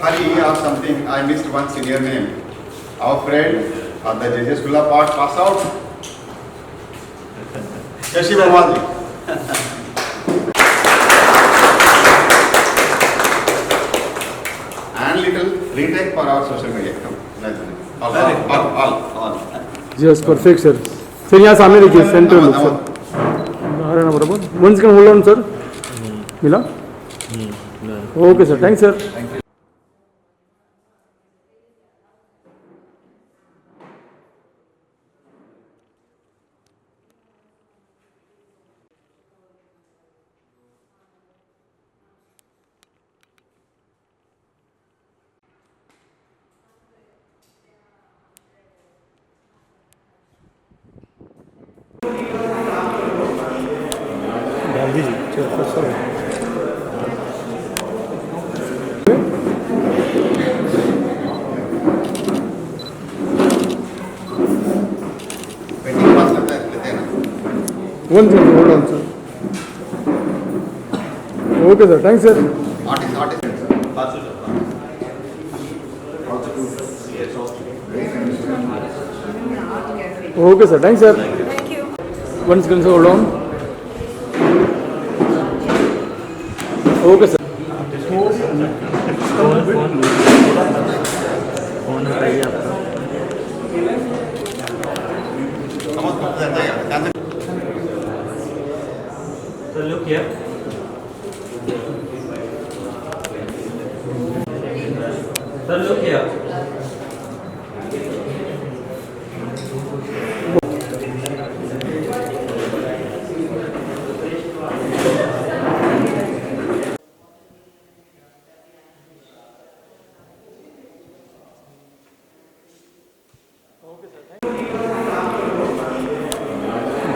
Hari or something. I missed one senior name. Our friend on the JJ School part pass out. Shashi Verma. And little retake for our social media. All. Yes, perfect, sir. Sir, यहाँ सामने देखिए centre में sir. Narayan बराबर. One second hold on, sir. मिला? Okay, sir. Thanks, sir. Gandhi ji, sir. One second, hold on, sir. Okay, sir. Thanks, sir. Okay, sir. Thanks, sir. Thank you. One second, sir. Hold on. Okay, sir. So look here. So look here.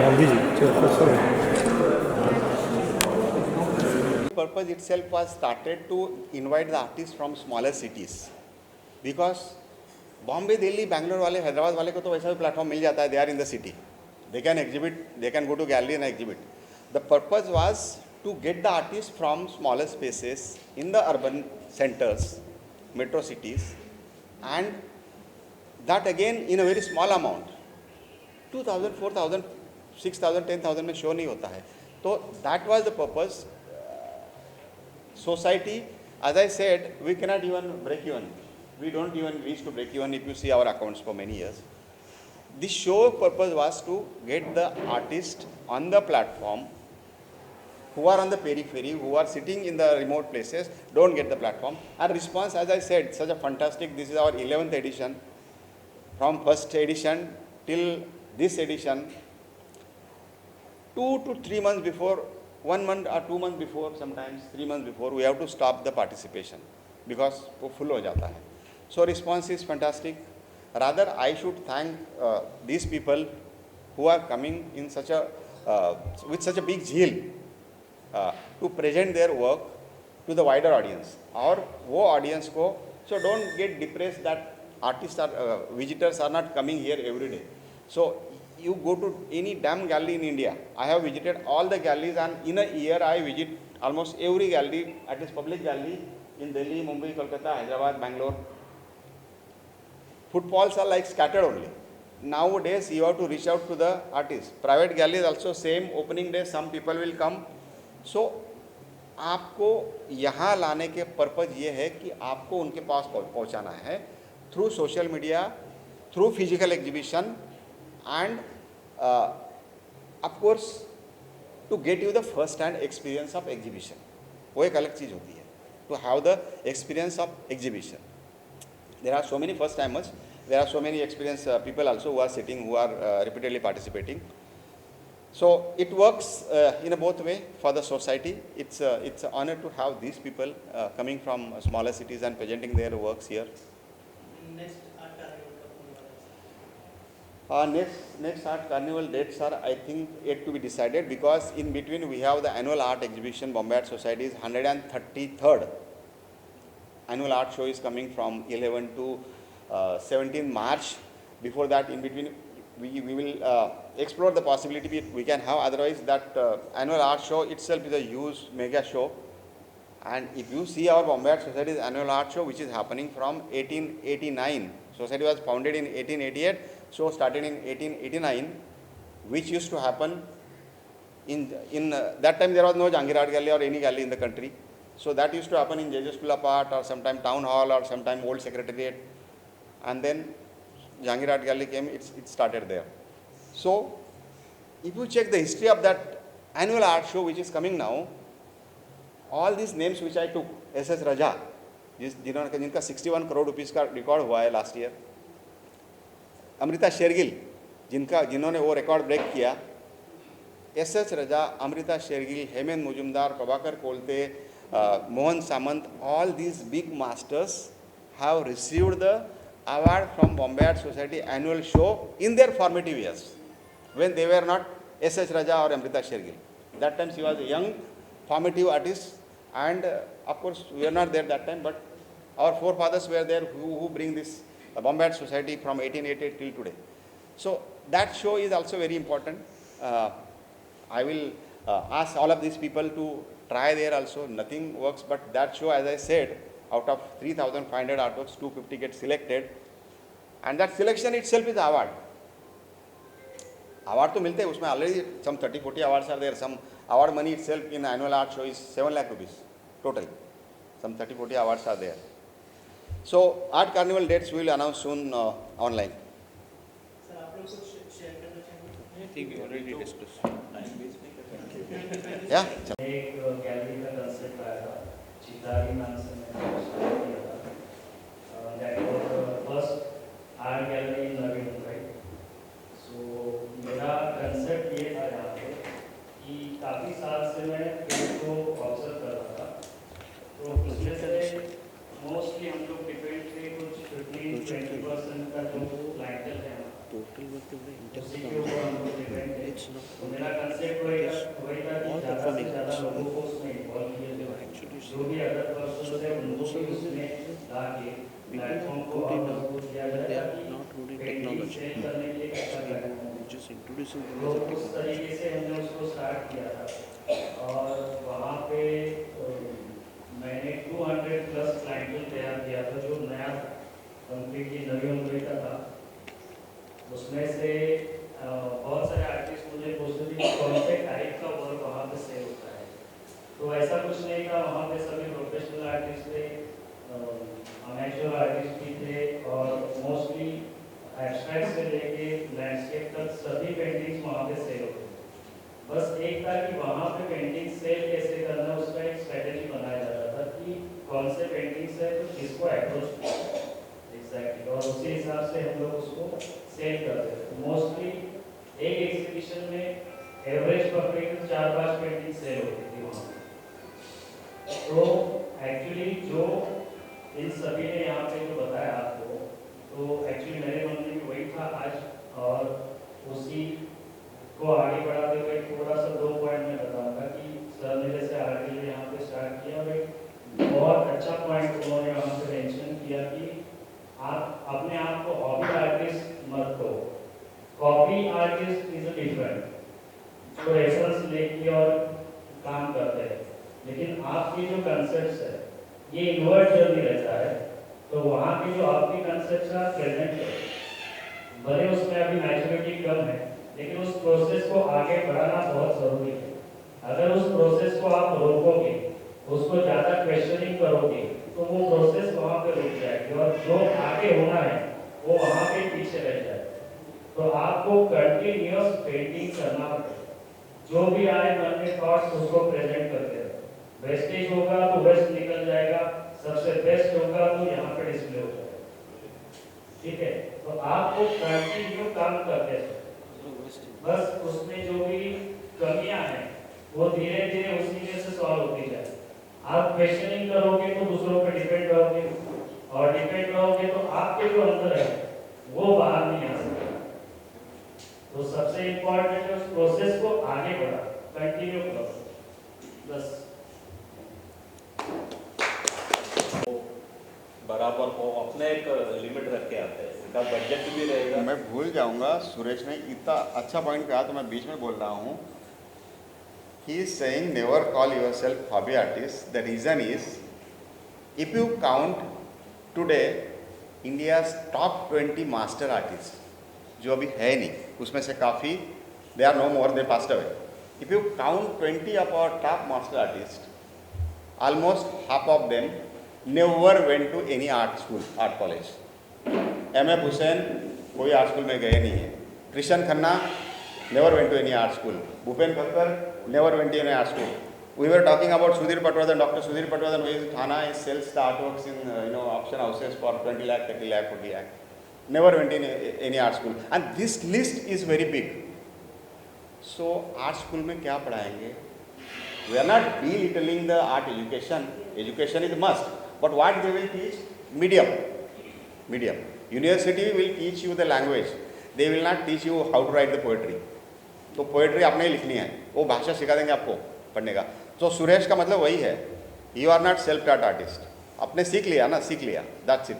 Gandhi ji, sir. Purpose itself was started to invite the artists from smaller cities because Bombay, Delhi, Bangalore वाले, हैदराबाद वाले को तो वैसा भी platform मिल जाता है. They are in the city. They can exhibit. They can go to gallery and exhibit. The purpose was to get the artists from smaller spaces in the urban centers, metro cities, and that again in a very small amount. 2,000, 4,000, 6,000, 10,000 में show नहीं होता है. तो that was the purpose. Society, as I said, we cannot even break even. We don't even reach to break even if you see our accounts for many years. This show purpose was to get the artists on the platform who are on the periphery, who are sitting in the remote places, don't get the platform. And response, as I said, such a fantastic, this is our 11th edition. From first edition till this edition, 2 to 3 months before, 1 month or 2 months before, sometimes 3 months before, we have to stop the participation because वो full हो जाता है. So response is fantastic. Rather, I should thank these people who are coming in such a with such a big zeal to present their work to the wider audience. और वो audience को, so don't get depressed that artists are visitors are not coming here every day. So you go to any damn gallery in India. I have visited all the galleries, and in a year I visit almost every gallery, at least public gallery in Delhi, Mumbai, Kolkata, Hyderabad, Bangalore. Footfalls are like scattered only. Nowadays you have to reach out to the artists. Private galleries also same, opening day some people will come. So आपको यहाँ लाने के purpose ये है कि आपको उनके पास पहुँचाना है through social media, through physical exhibition, and of course to get you the first hand experience of exhibition. वो एक अलग चीज़ होती है, to have the experience of exhibition. There are so many first timers, there are so many experienced people also who are sitting, who are repeatedly participating. So it works in a both way for the society. It's an honor to have these people coming from smaller cities and presenting their works here. Next art carnival dates are, I think, yet to be decided, because in between we have the annual art exhibition. Bombay Art Society's 133rd annual art show is coming from 11 to 17 March. Before that, in between, we will explore the possibility we can have. Otherwise, that annual art show itself is a huge mega show. And if you see our Bombay Art Society's annual art show, which is happening from 1889, society was founded in 1888, show started in 1889, which used to happen in that time there was no Jahangir Art Gallery or any gallery in the country. So that used to happen in JJ School of Art or sometime Town Hall or sometime Old Secretariat. And then Jahangir Art Gallery came, it started there. So if you check the history of that annual art show which is coming now, all these names which I took, S.S. Raja, जिनका 61 crore rupees का record हुआ है last year, Amrita Shergill जिन्होंने वो record break किया, S.S. Raja, Amrita Shergill, Hemant Mujumdar, Prabhakar Kolte, Mohan Samant, all these big masters have received the award from Bombay Art Society annual show in their formative years, when they were not S.S. Raja or Amrita Shergill. That time she was a young formative artist, and of course we are not there that time, but our forefathers were there who bring this Bombay Art Society from 1888 till today. So that show is also very important. I will ask all of these people to try there also. Nothing works, but that show, as I said, out of 3,500 artworks, 250 get selected, and that selection itself is award. Award तो मिलते हैं, उसमें already some 30-40 awards are there. Some award money itself in annual art show is 7 lakh rupees total. Some 30-40 awards are there. So art carnival dates we will announce soon online. Sir आप लोग कुछ share करना चाहेंगे? I think we already discussed. Yeah. एक gallery का concept आया था, चितारी नाम से मैंने स्टार्ट किया था। That was first art gallery in Navi Mumbai. So मेरा कंसेप्ट ये था यहाँ पे कि काफ़ी साल से मैं पेड़ को ऑब्जर्व कर रहा था, तो उसमें से मोस्टली हम लोग डिपेंड थे कुछ 15-20% का जो क्लाइंटल है उसी के ऊपर हम लोग डिपेंड थे। तो मेरा कंसेप्ट वही था कि ज़्यादा से ज़्यादा लोगों को उसमें इन्वॉल्व किया जाए, जो भी अदर पर्सन है उनको भी उसमें ला के प्लेटफॉर्म को और मजबूत किया जाए ताकि पेंटिंग सेल करने के लिए एक अच्छा प्लेटफॉर्म हो। तो उस तरीके से हमने उसको स्टार्ट किया था, और वहाँ पे मैंने 200+ क्लाइंटल तैयार किया था जो नया था, कम्प्लीटली नवी मुंबई का था। उसमें से बहुत सारे आर्टिस्ट मुझे पूछते थे कि कौन से टाइप का वर्क वहाँ पे सेल होता है, तो ऐसा कुछ नहीं था। वहाँ पे सभी प्रोफेशनल आर्टिस्ट थे, अमेचुर आर्टिस्ट भी थे, और मोस्टली एब्स्ट्रैक्ट से लेके लैंडस्केप तक सभी पेंटिंग्स वहाँ पे सेल होते थे। बस एक था कि वहाँ पे पेंटिंग सेल कैसे करना, उसका एक स्ट्रेटेजी बनाया जाता था कि कौन से पेंटिंग्स है तो किसको अप्रोच एग्जैक्टली, और उसी हिसाब से हम लोग उसको सेल करते थे। मोस्टली एक एग्जीबिशन में एवरेज पकड़े तो 4-5 पेंटिंग सेल होती थी वहाँ। तो एक्चुअली जो इन सभी ने यहाँ पे जो बताया आपको, तो एक्चुअली मेरे मन में भी वही था आज, और उसी को आगे बढ़ाते हुए थोड़ा सा 2 पॉइंट में बताऊंगा कि सर ने जैसे आर्ट के लिए यहाँ पे स्टार्ट किया, और एक बहुत अच्छा पॉइंट उन्होंने वहाँ पे मेंशन किया कि आप अपने आप को हॉबी आर्टिस्ट मत करो, कॉपी आर्टिस्ट इज डिफरेंट, जो रेफरेंस लेके और काम करते हैं। लेकिन आपकी जो कंसेप्ट है ये इनवर्ट जर्नी रहता है, तो वहाँ के जो आपकी कंसेप्ट है प्रेजेंट है, भले उसमें अभी मैच्योरिटी कम है, लेकिन उस प्रोसेस को आगे बढ़ाना बहुत ज़रूरी है। अगर उस प्रोसेस को आप रोकोगे, उसको ज़्यादा क्वेश्चनिंग करोगे, तो वो प्रोसेस वहाँ पे रुक जाएगी, और जो आगे होना है वो वहाँ पे पीछे रह जाए। तो आपको कंटिन्यूअस पेंटिंग करना पड़ेगा, जो भी आए मन में थॉट्स उसको प्रेजेंट करते रहो। वेस्टेज होगा तो वेस्ट निकल जाएगा, सबसे बेस्ट होगा तो यहाँ पे डिस्प्ले हो जाएगा। ठीक है, तो आपको कंटिन्यू काम करते रहो, बस उसमें जो भी कमियां हैं वो धीरे धीरे उसी में से सॉल्व होती जाए। आप क्वेश्चनिंग करोगे तो दूसरों पे डिपेंड रहोगे, और डिपेंड रहोगे तो आपके जो अंदर है वो बाहर नहीं आ सकता। तो सबसे इम्पोर्टेंट है उस प्रोसेस को आगे बढ़ा, कंटिन्यू करो बस। बराबर हो, अपने एक लिमिट रख के आते हैं, उनका बजट भी रहेगा। मैं भूल जाऊंगा, सुरेश ने इतना अच्छा पॉइंट कहा तो मैं बीच में बोल रहा हूँ। He is saying never call yourself hobby artist. The reason is, if you count today India's top 20 master artists, जो अभी है नहीं, उसमें से काफ़ी they are no more, they passed away. If you count 20 of our top master artists, almost half of them never went to any art school, art college. M.F. Hussain कोई art school में गए नहीं है. Krishna Khanna never went to any art school. Bhupen Thakkar never went to any art school. We were talking about Sudhir Patwardhan, Dr. Sudhir Patwardhan, who is in Thana, he sells the artworks in auction houses for 20 lakh, 30 lakh, 40 lakh. Never went in any art school. And this list is very big. So art school में क्या पढ़ाएंगे? We are not belittling the art education. Education is must. But what they will teach? Medium. Medium. University will teach you the language. They will not teach you how to write the poetry. तो poetry आपने ही लिखनी है, वो भाषा सिखा देंगे आपको पढ़ने का. तो सुरेश का मतलब वही है, यू आर नॉट सेल्फ टाट आर्टिस्ट. आपने सीख लिया ना, सीख लिया, दैट्स इट.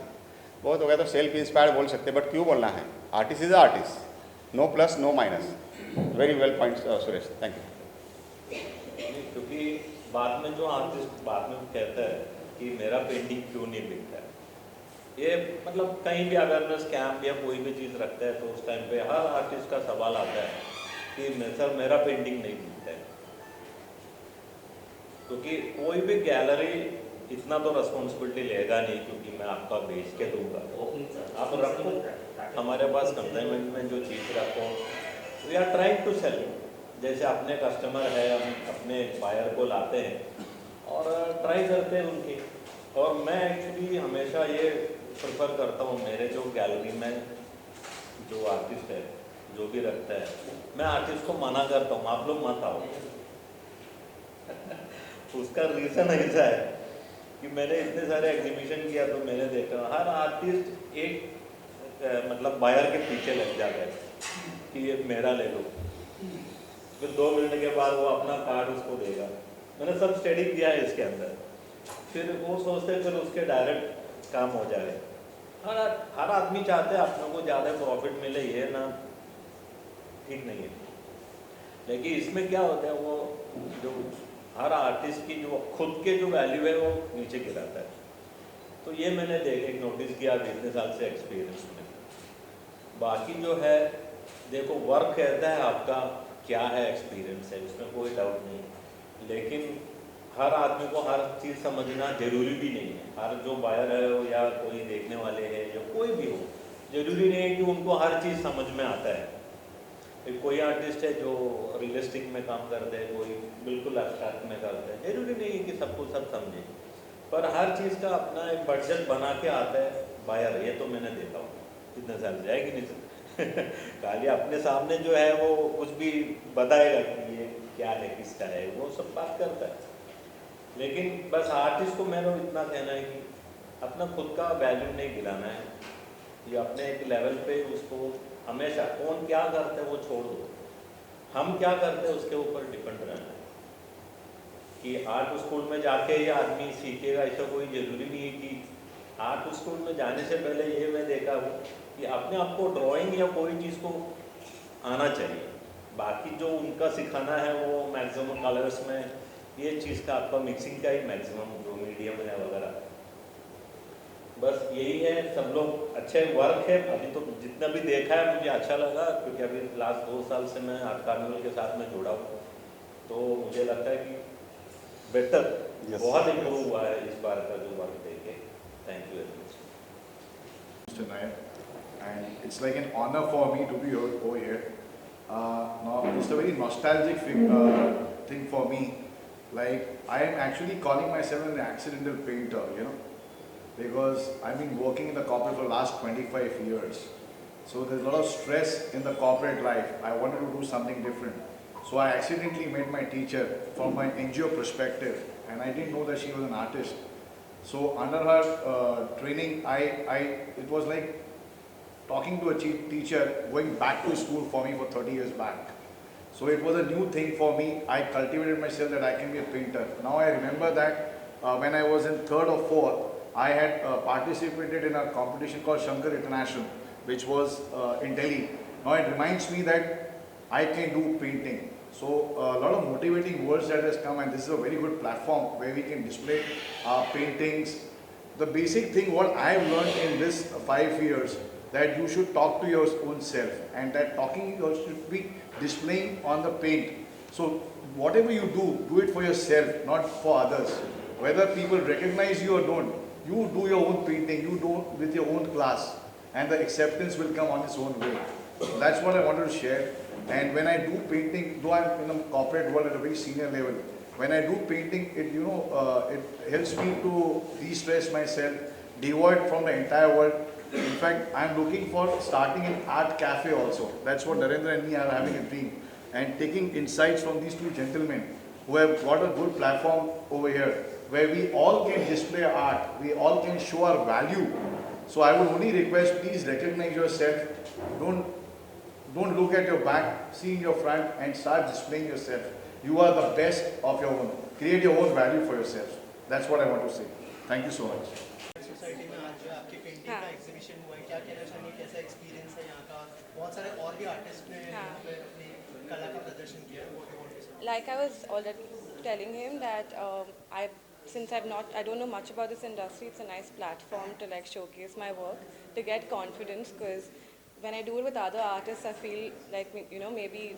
बहुत हो गया तो सेल्फ इंस्पायर्ड बोल सकते, बट क्यों बोलना है? Artist is artist, no plus no minus. Very well point Suresh, thank you. क्योंकि बाद में जो आर्टिस्ट बाद में कहता है कि मेरा पेंटिंग क्यों नहीं बिकता है, ये मतलब कहीं भी अवेयरनेस कैंप या कोई भी चीज़ रखता है तो उस टाइम पे हर आर्टिस्ट का सवाल आता है कि सर मेरा पेंटिंग नहीं बिकता है. क्योंकि कोई भी गैलरी इतना तो रिस्पॉन्सिबिलिटी लेगा नहीं, क्योंकि मैं आपका बेच के दूंगा. आप रखो, हमारे पास कंसाइनमेंट में जो चीज़ रखो, we are trying to sell. जैसे अपने कस्टमर है, हम अपने बायर को लाते हैं और ट्राई करते हैं उनकी. और मैं एक्चुअली हमेशा ये प्रेफर करता हूँ, मेरे जो गैलरी में जो आर्टिस्ट है जो भी रखता है, मैं आर्टिस्ट को मना करता हूँ आप लोग मत आओ. उसका रीज़न ऐसा है कि मैंने इतने सारे एग्जीबिशन किया तो मैंने देखा हर आर्टिस्ट एक मतलब बायर के पीछे लग जाता है कि ये मेरा ले लो. फिर 2 मिनट के बाद वो अपना कार्ड उसको देगा. मैंने सब स्टडी किया है इसके अंदर. फिर वो सोचते फिर उसके डायरेक्ट काम हो जाए. हर आदमी चाहते हैं अपनों को ज़्यादा प्रॉफिट मिले, ये ना ठीक नहीं है. लेकिन इसमें क्या होता है, वो जो हर आर्टिस्ट की जो खुद के जो वैल्यू है वो नीचे गिराता है. तो ये मैंने एक नोटिस किया इतने साल से एक्सपीरियंस में. बाकी जो है देखो, वर्क कहता है आपका क्या है, एक्सपीरियंस है, उसमें कोई डाउट नहीं. लेकिन हर आदमी को हर चीज़ समझना जरूरी भी नहीं है. हर जो बायर है या कोई देखने वाले हैं या कोई भी हो, जरूरी नहीं है कि उनको हर चीज़ समझ में आता है. कोई आर्टिस्ट है जो रियलिस्टिक में काम करते हैं, कोई बिल्कुल एब्स्ट्रैक्ट में करते हैं. जरूरी नहीं है कि सबको सब समझे, पर हर चीज़ का अपना एक बजट बना के आता है बायर. ये तो मैंने देखा हूँ कितने साल से है कि नहीं. खाली अपने सामने जो है वो कुछ भी बताएगा कि ये क्या है, किसका है, वो सब बात करता है. लेकिन बस आर्टिस्ट को मेरा इतना कहना है कि अपना खुद का वैल्यू नहीं गिराना है. ये अपने एक लेवल पे उसको हमेशा कौन क्या करते हैं वो छोड़ दो, हम क्या करते हैं उसके ऊपर डिपेंड रहना है. कि आर्ट स्कूल में जाके ये आदमी सीखेगा ऐसा कोई ज़रूरी नहीं है. कि आर्ट स्कूल में जाने से पहले ये मैं देखा हूँ कि अपने आप को ड्राइंग या कोई चीज़ को आना चाहिए. बाकी जो उनका सिखाना है वो मैक्सिमम कलर्स में ये चीज़ का आपका मिक्सिंग का ही मैक्सिमम जो मीडियम है वगैरह, बस यही है. सब लोग अच्छे वर्क है. अभी तो जितना भी देखा है मुझे अच्छा लगा, क्योंकि अभी लास्ट 2 साल से मैं आर्ट कार्निवल के साथ में जुड़ा हूँ. तो मुझे लगता है कि बेटर बहुत इम्प्रूव हुआ है इस बार का जो वर्क देखे. Thank you very much. Mr. Nair, and it's like an honor for me to be over here. Now it's a very nostalgic thing for me. Like I am actually calling myself an accidental painter, you know, because I've been working in the corporate for the last 25 years. So there's a lot of stress in the corporate life. I wanted to do something different. So I accidentally met my teacher from my NGO perspective, and I didn't know that she was an artist. So under her training, it was like talking to a teacher going back to school for me for 30 years back. So it was a new thing for me. I cultivated myself that I can be a painter. Now I remember that when I was in 3rd or 4th, I had participated in a competition called Shankar International, which was in Delhi. Now it reminds me that I can do painting. So a lot of motivating words that has come, and this is a very good platform where we can display our paintings. The basic thing what I've learned in this 5 years, that you should talk to your own self, and that talking you should be displaying on the paint. So whatever you do it for yourself, not for others. Whether people recognize you or don't, you do your own painting, you do with your own class, and the acceptance will come on its own way. So that's what I wanted to share. And when I do painting, though I'm in a corporate world at a very senior level, when I do painting, it it helps me to de-stress myself, devoid from the entire world. In fact, I'm looking for starting an art cafe also. That's what Narendra and me are having a dream. And taking insights from these two gentlemen who have got a good platform over here, where we all can display art, we all can show our value. So I would only request, please recognize yourself. Don't look at your back, see in your front, and start displaying yourself. You are the best of your own. Create your own value for yourself. That's what I want to say. Thank you so much. Society में आज जो आपकी painting का हाँ। Exhibition हुआ है, क्या कहना चाहेंगे, कैसा एक्सपीरियंस है यहाँ का? बहुत सारे और भी आर्टिस्ट ने हाँ। यहाँ पे अपनी कला का प्रदर्शन किया है, what do you want to say? Like I was already telling him that I don't know much about this industry. It's a nice platform to like showcase my work, to get confidence, because when I do it with other artists, I feel like, maybe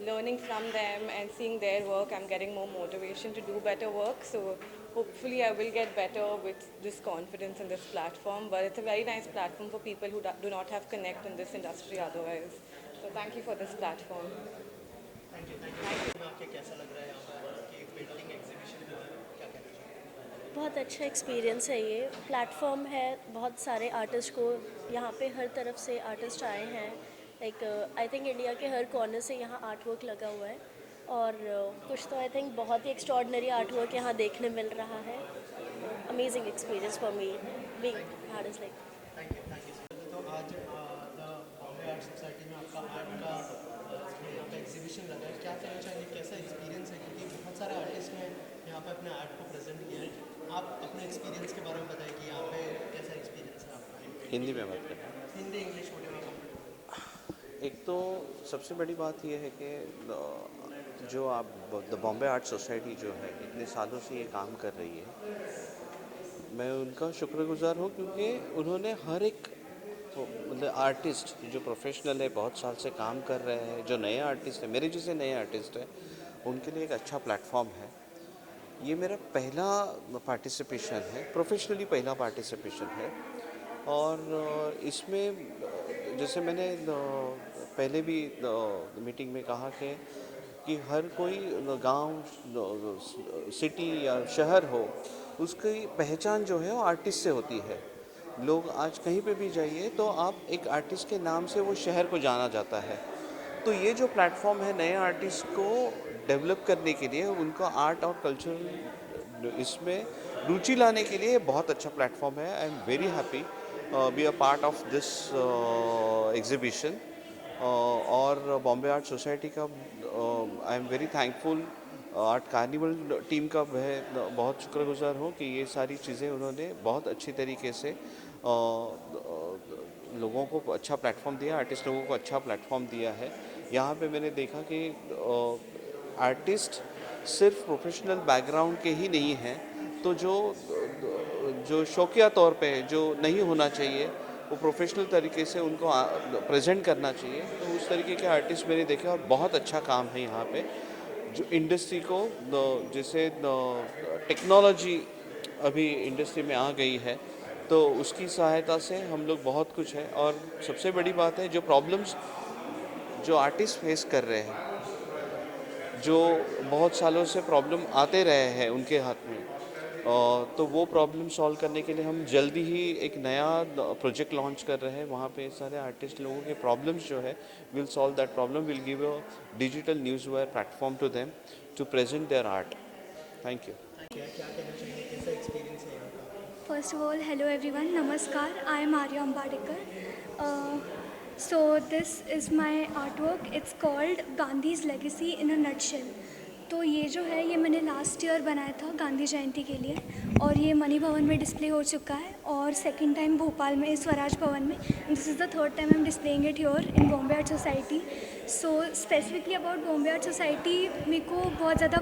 learning from them and seeing their work, I'm getting more motivation to do better work. So hopefully I will get better with this confidence in this platform. But it's a very nice platform for people who do not have connect in this industry otherwise. So thank you for this platform. Thank you. आपके कैसा लग रहा है यहाँ पर कि painting exhibition हुआ है, क्या कहना चाहेंगे? बहुत अच्छा एक्सपीरियंस है ये प्लेटफॉर्म है। बहुत सारे आर्टिस्ट को यहाँ पे हर तरफ से आर्टिस्ट आए हैं। लाइक आई थिंक इंडिया के हर कॉर्नर से यहाँ आर्ट वर्क लगा हुआ है, और कुछ तो आई थिंक बहुत ही एक्स्ट्रॉर्डनरी आर्ट वर्क यहाँ देखने मिल रहा है। Amazing experience for me being artist like. Thank you sir. तो आज द बॉम्बे आर्ट सोसाइटी में आपका आर्ट का यहाँ पे एग्जीबिशन लगा है, क्या कहना चाहेंगे, कैसा एक्सपीरियंस है? क्योंकि बहुत सारे आर्टिस्ट ने यहाँ पे अपने आर्ट को प्रेजेंट किया है। आप अपने एक्सपीरियंस के बारे में बताइए कि यहाँ पे कैसा एक्सपीरियंस है आपका? हिंदी में बात करें। हिंदी इंग्लिश वगैरह। एक तो सबसे बड़ी बात यह है कि जो आप द बॉम्बे आर्ट सोसाइटी जो है इतने सालों से ये काम कर रही है, मैं उनका शुक्रगुजार हूँ, क्योंकि उन्होंने हर एक मतलब आर्टिस्ट जो प्रोफेशनल है, बहुत साल से काम कर रहे हैं, जो नए आर्टिस्ट हैं, मेरे जैसे नए आर्टिस्ट हैं, उनके लिए एक अच्छा प्लेटफॉर्म है। ये मेरा पहला पार्टिसिपेशन है, प्रोफेशनली पहला पार्टिसिपेशन है। और इसमें जैसे मैंने पहले भी मीटिंग में कहा कि हर कोई गांव, सिटी या शहर हो, उसकी पहचान जो है वो आर्टिस्ट से होती है। लोग आज कहीं पे भी जाइए तो आप एक आर्टिस्ट के नाम से वो शहर को जाना जाता है। तो ये जो प्लेटफॉर्म है नए आर्टिस्ट को डेवलप करने के लिए, उनको आर्ट और कल्चर इसमें रुचि लाने के लिए बहुत अच्छा प्लेटफॉर्म है। I am very happy be a part of this exhibition. और बॉम्बे आर्ट सोसाइटी का I am very thankful, art carnival team का मैं बहुत शुक्रगुजार हूँ कि ये सारी चीज़ें उन्होंने बहुत अच्छी तरीके से लोगों को अच्छा प्लेटफॉर्म दिया, आर्टिस्ट लोगों को अच्छा प्लेटफॉर्म दिया है। यहाँ पे मैंने देखा कि आर्टिस्ट सिर्फ प्रोफेशनल बैकग्राउंड के ही नहीं हैं, तो जो शौकिया तौर पे जो नहीं होना चाहिए वो प्रोफेशनल तरीके से उनको प्रेजेंट करना चाहिए। तो उस तरीके के आर्टिस्ट मैंने देखे और बहुत अच्छा काम है यहाँ पे। जो इंडस्ट्री को जैसे टेक्नोलॉजी अभी इंडस्ट्री में आ गई है, तो उसकी सहायता से हम लोग बहुत कुछ है। और सबसे बड़ी बात है, जो प्रॉब्लम्स जो आर्टिस्ट फेस कर रहे हैं, जो बहुत सालों से प्रॉब्लम आते रहे हैं उनके हाथ में, तो वो प्रॉब्लम सॉल्व करने के लिए हम जल्दी ही एक नया प्रोजेक्ट लॉन्च कर रहे हैं। वहाँ पे सारे आर्टिस्ट लोगों के प्रॉब्लम्स जो है will solve that problem, will give a digital news where platform to them to present their art. Thank you. क्या कहना चाहिए, कैसा एक्सपीरियंस है यहाँ का? First of all, hello everyone, Namaskar. I am Arya Ambadekar. So this is my artwork. It's called Gandhi's Legacy in a Nutshell. तो ये जो है ये मैंने लास्ट ईयर बनाया था गांधी जयंती के लिए, और ये मणि भवन में डिस्प्ले हो चुका है, और सेकंड टाइम भोपाल में स्वराज भवन में. This is the third time I am displaying it here in Bombay art society. So specifically about Bombay art society मेरे को बहुत ज़्यादा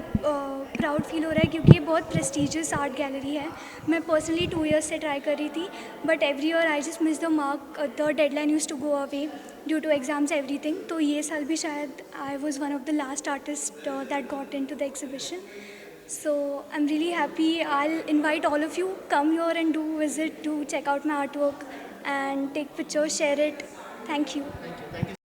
प्राउड फील हो रहा है, क्योंकि ये बहुत प्रेस्टिजियस आर्ट गैलरी है. मैं पर्सनली 2 years से ट्राई कर रही थी, but every year I just miss the mark. The deadline use to go away due to exams everything. तो ये साल भी शायद I was one of the last artist that got into the exhibition. So I'm really happy. I'll invite all of you, come here and do visit, to check out my artwork and take pictures, share it. Thank you. Thank you.